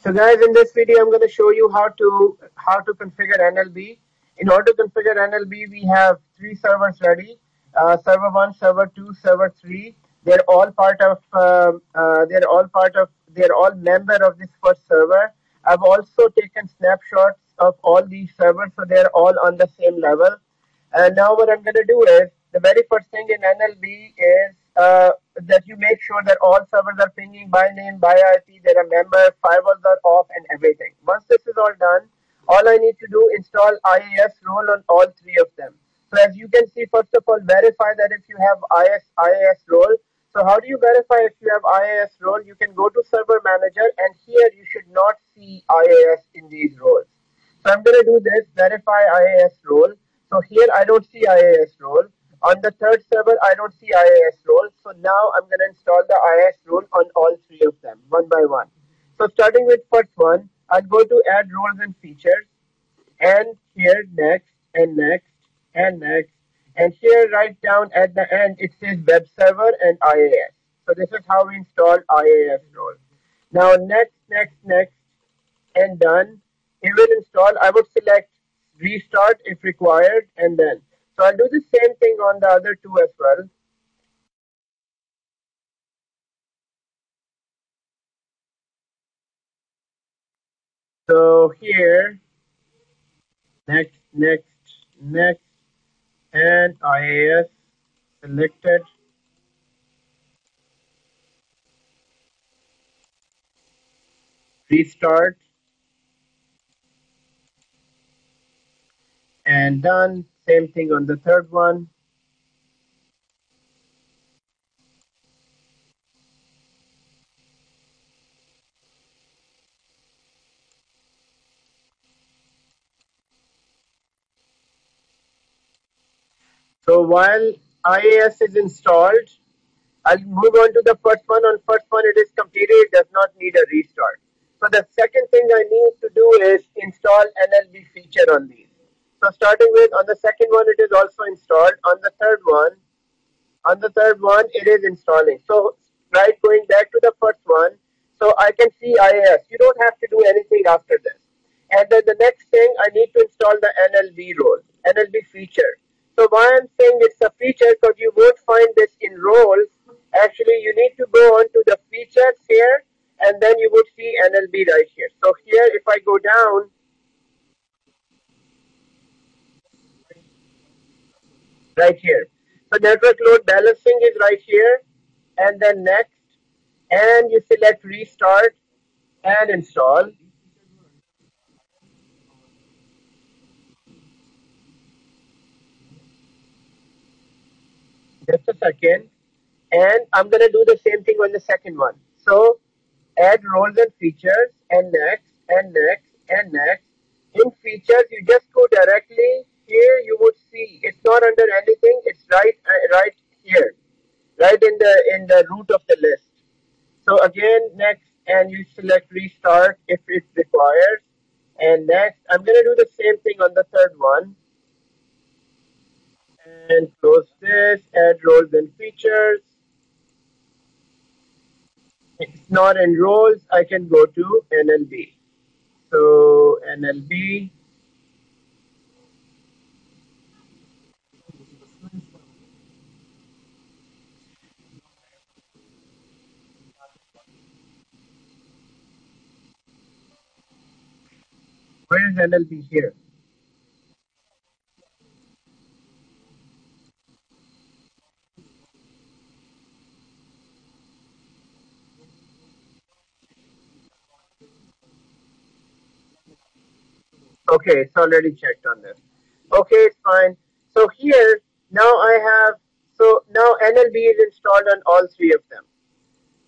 So guys, in this video, I'm going to show you how to configure NLB. In order to configure NLB, we have three servers ready: server one, server two, server three. They're all part of. They're all member of this first server. I've also taken snapshots of all these servers, so they're all on the same level. And now what I'm going to do is, the very first thing in NLB is that you make sure that all servers are pinging by name, by IP, they're a member, firewalls are off and everything. Once this is all done, all I need to do install IAS role on all three of them. So as you can see, first of all, verify that if you have IAS role. So how do you verify if you have IAS role? You can go to server manager, and here you should not see IAS in these roles. So I'm going to do this, verify IAS role. So here I don't see IAS role. On the third server, I don't see IAS role. So now I'm going to install the IAS role on all three of them, one by one. So starting with first one, I'll go to add roles and features. And here next, and next, and next. And here right down at the end, it says web server and IAS. So this is how we install IAS role. Now next, next, next, and done. It will install. I would select restart if required, and then. So I'll do the same thing on the other two as well. So here, next, next, next, and IAS selected. Restart, and done. Same thing on the third one. So while IAS is installed, I'll move on to the first one. On first one, it is completed. It does not need a restart. So the second thing I need to do is install NLB feature on these. So starting with, on the second one, it is also installed. On the third one, it is installing. So right, going back to the first one, so I can see IAS. You don't have to do anything after this. And then the next thing, I need to install the NLB role, NLB feature. So why I'm saying it's a feature, because you won't find this in roles. Actually, you need to go on to the features here, and then you would see NLB right here. So here, if I go down, right here. So network load balancing is right here, and then next, and you select restart and install. Just a second. And I'm going to do the same thing on the second one. So add roles and features, and next, and next, and next. In features, you just go directly here. You would see it's not under anything. It's right here, right in the root of the list. So again, next, and you select restart if it requires. And next, I'm going to do the same thing on the third one. And close this, add roles and features. It's not in roles, I can go to NLB. So NLB, where is NLB here? Okay, it's already checked on this. Okay, it's fine. So here, now I have, so now NLB is installed on all three of them.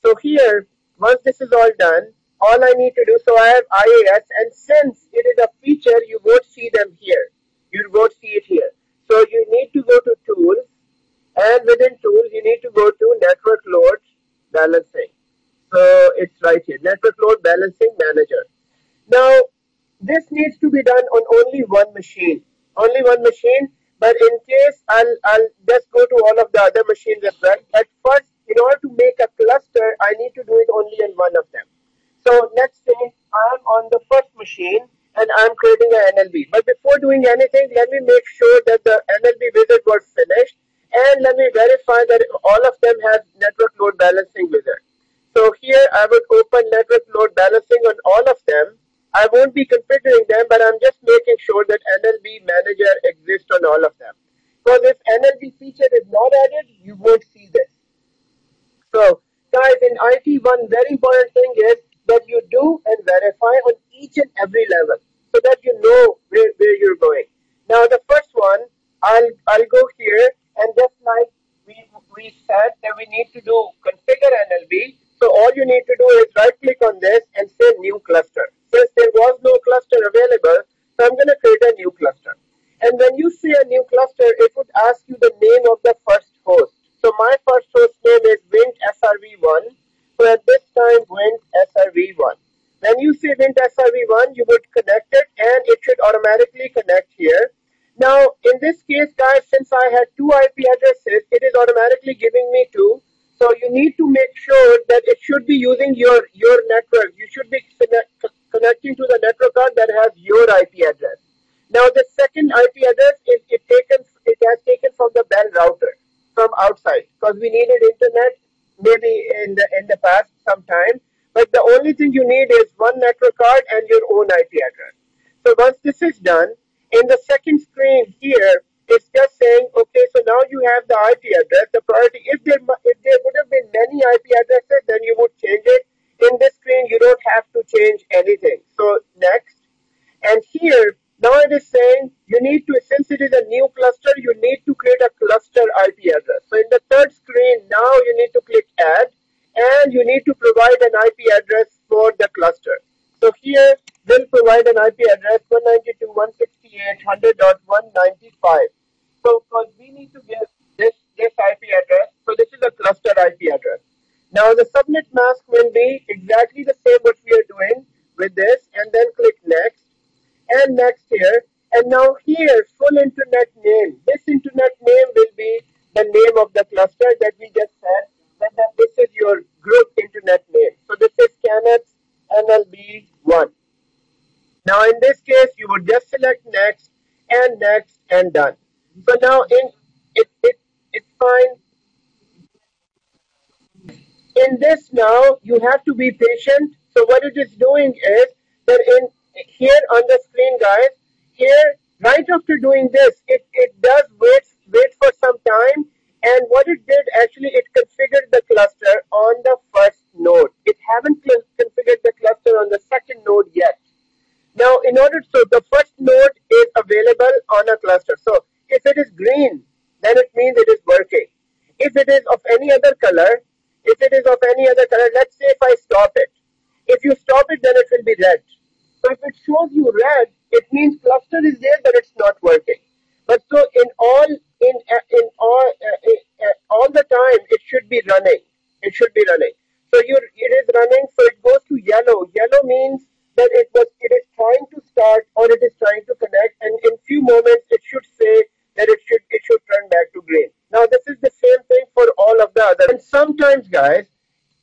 So here, once this is all done, all I need to do, so I have IAS, and since it is a feature, you won't see them here. You won't see it here. So you need to go to Tools, and within Tools, you need to go to Network Load Balancing. So it's right here, Network Load Balancing Manager. Now, this needs to be done on only one machine. Only one machine. But in case, I'll just go to all of the other machines as well. At first, in order to make a cluster, I need to do it only on one of them. So let's say I machine and I'm creating an NLB. But before doing anything, let me make sure that the NLB wizard was finished, and let me verify that all of them have network load balancing wizard. So here I would open network load balancing on all of them. I won't be configuring them, but I'm just making sure that NLB manager exists on all of them. Because if NLB feature is not added, you won't see this. So guys, in IT, one very important thing is that you do and verify on each and every level so that you know where you're going. Now the first one, I'll go here, and just like we said that we need to do configure NLB. So all you need to do is right click on this and say new cluster. Since there was no cluster available, so I'm going to create a new cluster. And when you see a new cluster, it would ask you the name of the first host. So my first host name is Wint SRV1. So at this time, Wint SRV1. When you see Wint SRV1, you would connect it, and it should automatically connect here. Now, in this case, guys, since I had two IP addresses, it is automatically giving me two. So you need to make sure that it should be using your network. You should be connecting to the network card that has your IP address. Now the second IP address it has taken from the Bell router from outside, because we needed internet maybe in the past sometime. But the only thing you need is one network card and your own IP address. So once this is done, in the second screen here, it's just saying, okay, so now you have the IP address. The priority, if there would have been many IP addresses, then you would change it. In this screen, you don't have to change anything. So next, and here, now it is saying you need to, since it is a new cluster, you need to create a cluster IP address. So in the third screen, now you need to click add, and you need to provide an IP address for the cluster. So here, we'll provide an IP address 192.168.100.195. So because we need to give this IP address, so this is a cluster IP address. Now the subnet mask will be exactly the same what we are doing with this, and then click next, and next here, and now here full internet name. This internet name will be the name of the cluster that we just said, that this is your group internet name. So this is Canets NLB1. Now in this case, you would just select next and done. So now it's fine. In this now, you have to be patient. So what it is doing is that in here on the screen, guys, here right after doing this, it does wait for some time. And what it did actually, it configured the cluster on the first node. It haven't configured the cluster on the second node yet. Now, so the first node is available on a cluster. So if it is green, then it means it is working. If it is of any other color, let's say if I stop it. If you stop it, then it will be red. So if it shows you red, it means cluster is there, but it's not working. But so all the time, it should be running. It should be running. So it is running. So it goes to yellow. Yellow means that it is trying to start, or it is trying to connect, and in few moments it should say that it should turn back to green. Now this is the same thing for all of the others. And sometimes, guys,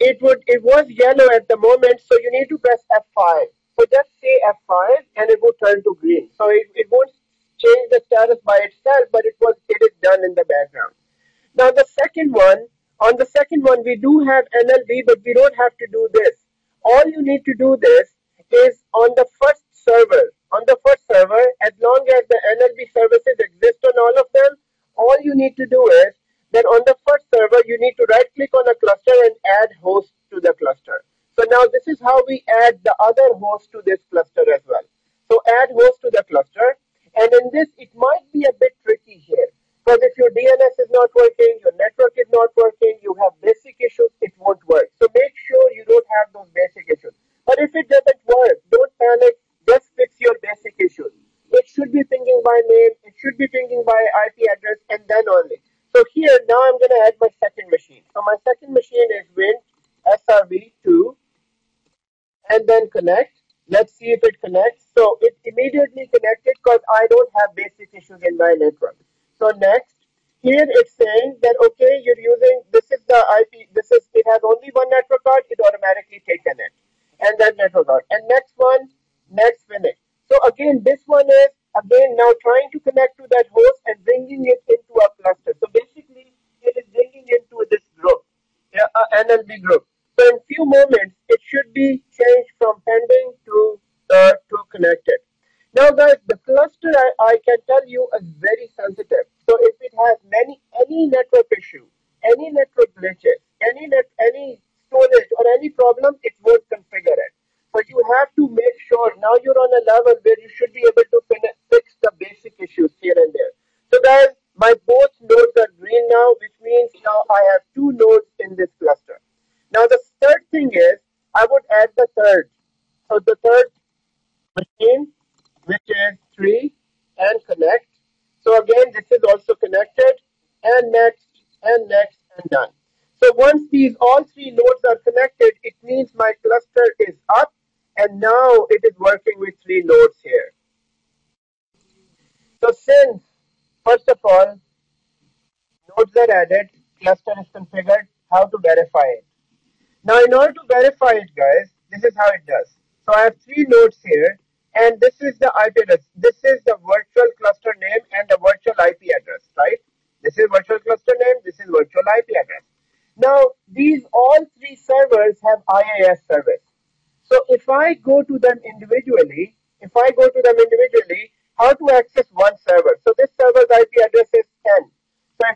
it was yellow at the moment, so you need to press F5. So just say F5 and it will turn to green. So it won't change the status by itself, but it is done in the background. Now the second one, on the second one we do have NLB, but we don't have to do this. All you need to do this is on the first server. On the first server, as long as the NLB services exist on all of them, all you need to do is that on the first server, you need to right click on a cluster and add host to the cluster. So now this is how we add the other host to this cluster as well. So add host to the cluster. And in this, it might be a bit tricky here. Because if your DNS is not working, your network is not working, you have basic issues, it won't work. So make sure you don't have those basic issues. But if it doesn't work, don't panic, just fix your basic issues. It should be pinging by name, it should be pinging by IP address, and then only. So here, now I'm going to add my second machine. So my second machine is Wint SRV2, and then connect. Let's see if it connects. So it immediately connected because I don't have basic issues in my network. So next, here it's saying that, okay, you're using, this is the IP, it has only one network card, it automatically taken it. And then network card. And next one, next finish. NLB group. So in few moments, it should be changed from pending to connected. Now guys, the cluster I can tell you is very sensitive. So if it has any network issue, any network glitches, any storage or any problem, it won't configure it. So you have to make sure now you're on a level where you should be able to fix the basic issues here and there. So guys, my both nodes are green now, which means now I have two nodes in this cluster. Now the third thing is I would add the third. So the third machine, which is 3 and connect. So again, this is also connected and next and done. So once these all three nodes are connected, it means my cluster is up and now it is working with three nodes here. So since, first of all, nodes are added, cluster is configured, how to verify it? Now, in order to verify it, guys, this is how it does. So I have three nodes here, and this is the IP address. This is the virtual cluster name and the virtual IP address, right? This is virtual cluster name, this is virtual IP address. Now, these all three servers have IaaS service. So if I go to them individually, how to access one server? So this server's IP address is 10. So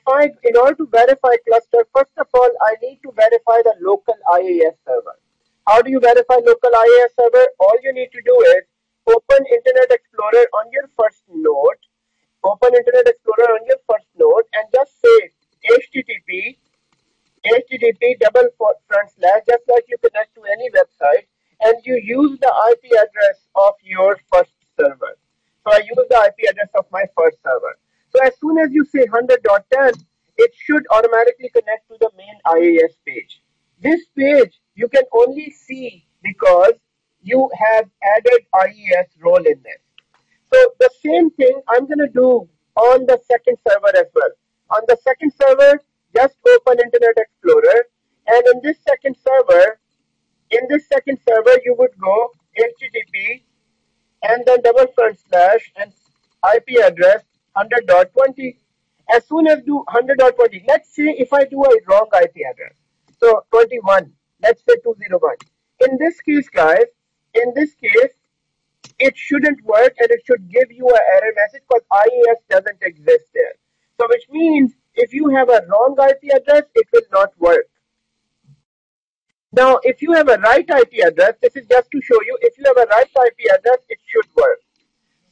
in order to verify cluster, first of all, I need to verify the local IaaS server. How do you verify local IaaS server? All you need to do is open Internet Explorer on your first node. And just say HTTP double front slash, just like you connect to any website, and you use the IP address of your first server. So I use the IP address of my first server. So as soon as you say 100.10, it should automatically connect to the main IaaS page. This page you can only see because you have added IaaS role in this. So the same thing I'm going to do on the second server as well. On the second server, just open Internet Explorer, and in this second server, you would go HTTP and then double front slash and IP address 100.20. As soon as do 100.20, let's say if I do a wrong IP address, so 21, let's say 201. In this case, guys, it shouldn't work and it should give you an error message because IaaS doesn't exist there. So which means if you have a wrong IP address, it will not work. Now, if you have a right IP address, this is just to show you, if you have a right IP address, it should work.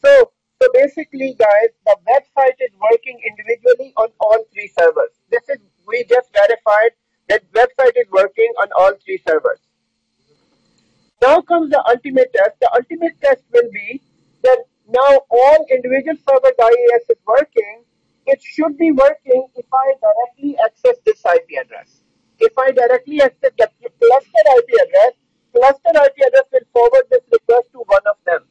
So basically, guys, the website is working individually on all three servers. We just verified that website is working on all three servers. Now comes the ultimate test. The ultimate test will be that now all individual servers IaaS is working. It should be working if I directly access this IP address. If I directly access the cluster IP address will forward this request to one of them.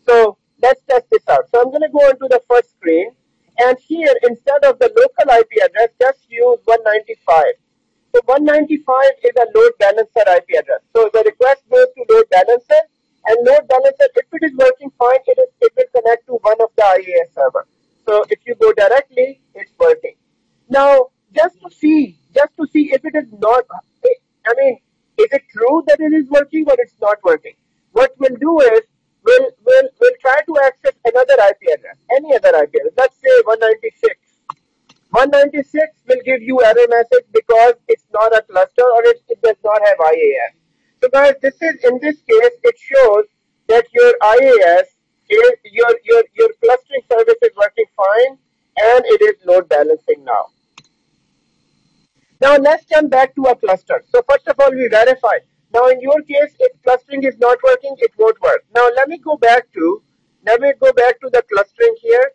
So let's test this out. So I'm going to go onto the first screen, and here instead of the local IP address, just use 195. So 195 is a load balancer IP address. So the request goes to load balancer, and load balancer, if it is working fine, it will connect to one of the IaaS server. So if you go directly, it's working. Now, just to see if it is not, is it true that it is working or it's not working? What we'll do is we'll try to access another IP address, any other IP address. Let's say 196. 196 will give you error message because it's not a cluster or it does not have IaaS. So guys, in this case, it shows that your IaaS your clustering service is working fine and it is load balancing now. Now let's jump back to a cluster. So first of all, we verified. Now in your case, if clustering is not working, it won't work. Now let me go back to the clustering here.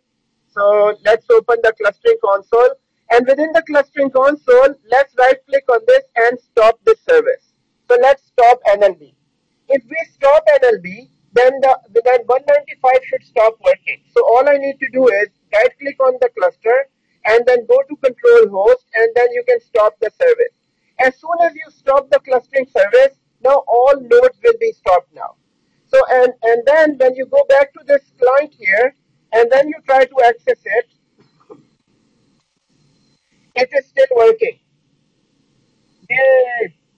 So let's open the clustering console, and within the clustering console, let's right click on this and stop this service. So let's stop NLB. If we stop NLB, then 195 should stop working. So all I need to do is right click on the cluster and then go to control host, and then you can stop the service. As soon as you stop the clustering service, now all nodes will be stopped now. So and then when you go back to this client here and then you try to access it, it is still working.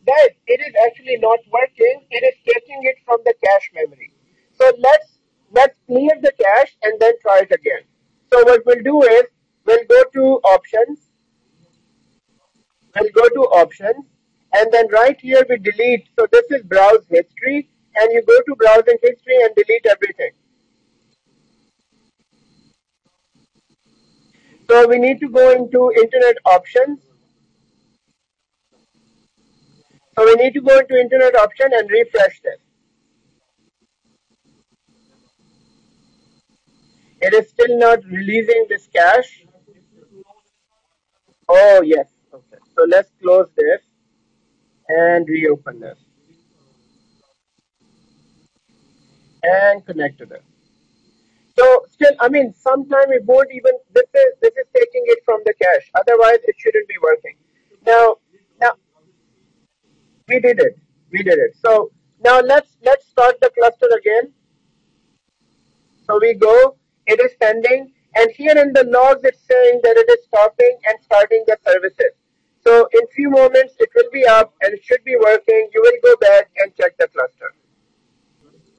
Guys, it is actually not working. It is taking it from the cache memory. So let's clear the cache and then try it again. So what we'll do is we'll go to options. We'll go to options, and then right here we delete. So this is browse history, and you go to browsing history and delete everything. So we need to go into internet options. So we need to go into internet option and refresh this. It is still not releasing this cache. Oh yes. Okay. So let's close this and reopen this and connect to this. So still, I mean, sometime it won't even. This is taking it from the cache. Otherwise, it shouldn't be working. Now we did it. We did it. So now let's start the cluster again. So we go. It is sending, and here in the logs, it's saying that it is stopping and starting the services. So in few moments, it will be up and it should be working. You will go back and check the cluster.